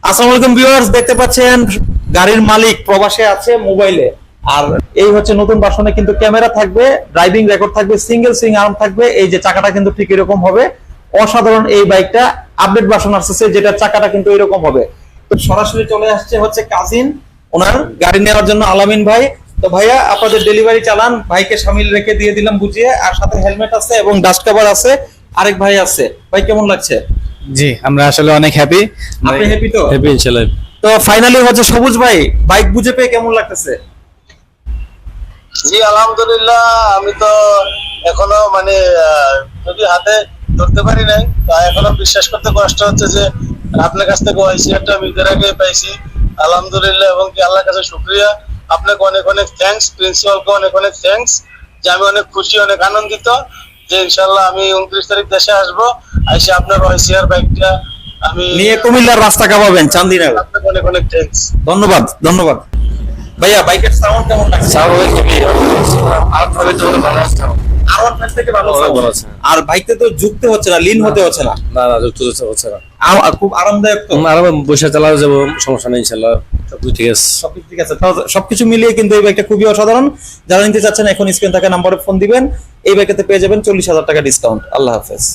আসসালামু আলাইকুম ভিউয়ার্স, দেখতে পাচ্ছেন গাড়ির মালিক প্রবাসে আছে মোবাইলে। আর এই হচ্ছে নতুন ভার্সনে কিন্তু ক্যামেরা থাকবে, ড্রাইভিং রেকর্ড থাকবে, সিঙ্গেল সুইং আর্ম থাকবে। এই যে চাকাটা কিন্তু ঠিক এরকম হবে, অসাধারণ এই বাইকটা। আপডেট ভার্সন আসছে যেটা চাকাটা কিন্তু এরকম হবে। তো সরাসরি চলে আসছে হচ্ছে কাজিন ওনার গাড়ি নেওয়ার জন্য আলামিন ভাই। তো ভাইয়া আপনাদের ডেলিভারি চালান, ভাইকে সামিল রেখে দিয়ে দিলাম বুঝিয়ে। আর সাথে হেলমেট আছে এবং ডাস্ট কভার আছে, আরেক ভাই আছে। ভাই কেমন লাগছে? জি, আমরা আসলে অনেক হ্যাপি। আপনি হ্যাপি তো? হ্যাপি ইনশাআল্লাহ। তো ফাইনালি হচ্ছে সবুজ ভাই বাইক বুঝে পেয়ে কেমন লাগতেছে? জি আলহামদুলিল্লাহ, আমি তো এখনো মানে যদি হাতে ধরতে পারি নাই, তা এখনো বিশ্বাস করতে কষ্ট হচ্ছে যে আপনার কাছ থেকে ওয়াইসিআরটা আমি এর আগে পাইছি। আলহামদুলিল্লাহ, এবং কি আল্লাহর কাছে শুকরিয়া, আপনাকে অনেক অনেক থ্যাঙ্কস, প্রিন্সিপালকে অনেক অনেক থ্যাঙ্কস, যে আমি অনেক খুশি, অনেক আনন্দিত যে ইনশাআল্লাহ আমি 29 তারিখ দেশে আসবো, এসে আপনার ওয়াইসিআর বাইকটা আমি নিয়ে কুমিল্লার রাস্তা কাঁপাবেন চান্দিনার। আপনাকে অনেক অনেক থ্যাঙ্কস। ধন্যবাদ ধন্যবাদ ভাইয়া। বাইকের সাউন্ড কেমন লাগছে? আর1 থেকে ভালো sound। আর বাইকতে তো যুক্ত হচ্ছে না, লিন হতে হচ্ছে না। না না, যুক্ত হচ্ছে না। খুব আরামদায়ক তো। আরামে বসে চালানো যাবো, সমস্যা নেই ইনশাআল্লাহ, সবকিছু ঠিক আছে। সবকিছু ঠিক আছে। তো সবকিছু মিলিয়ে কিন্তু এই বাইকটা খুবই অসাধারণ। যারা নিতে চাচ্ছেন এখন স্ক্রিন থাকা নম্বরে ফোন দিবেন। এই বাইকটাতে পেয়ে যাবেন 40,000 টাকা ডিসকাউন্ট। আল্লাহ হাফেজ।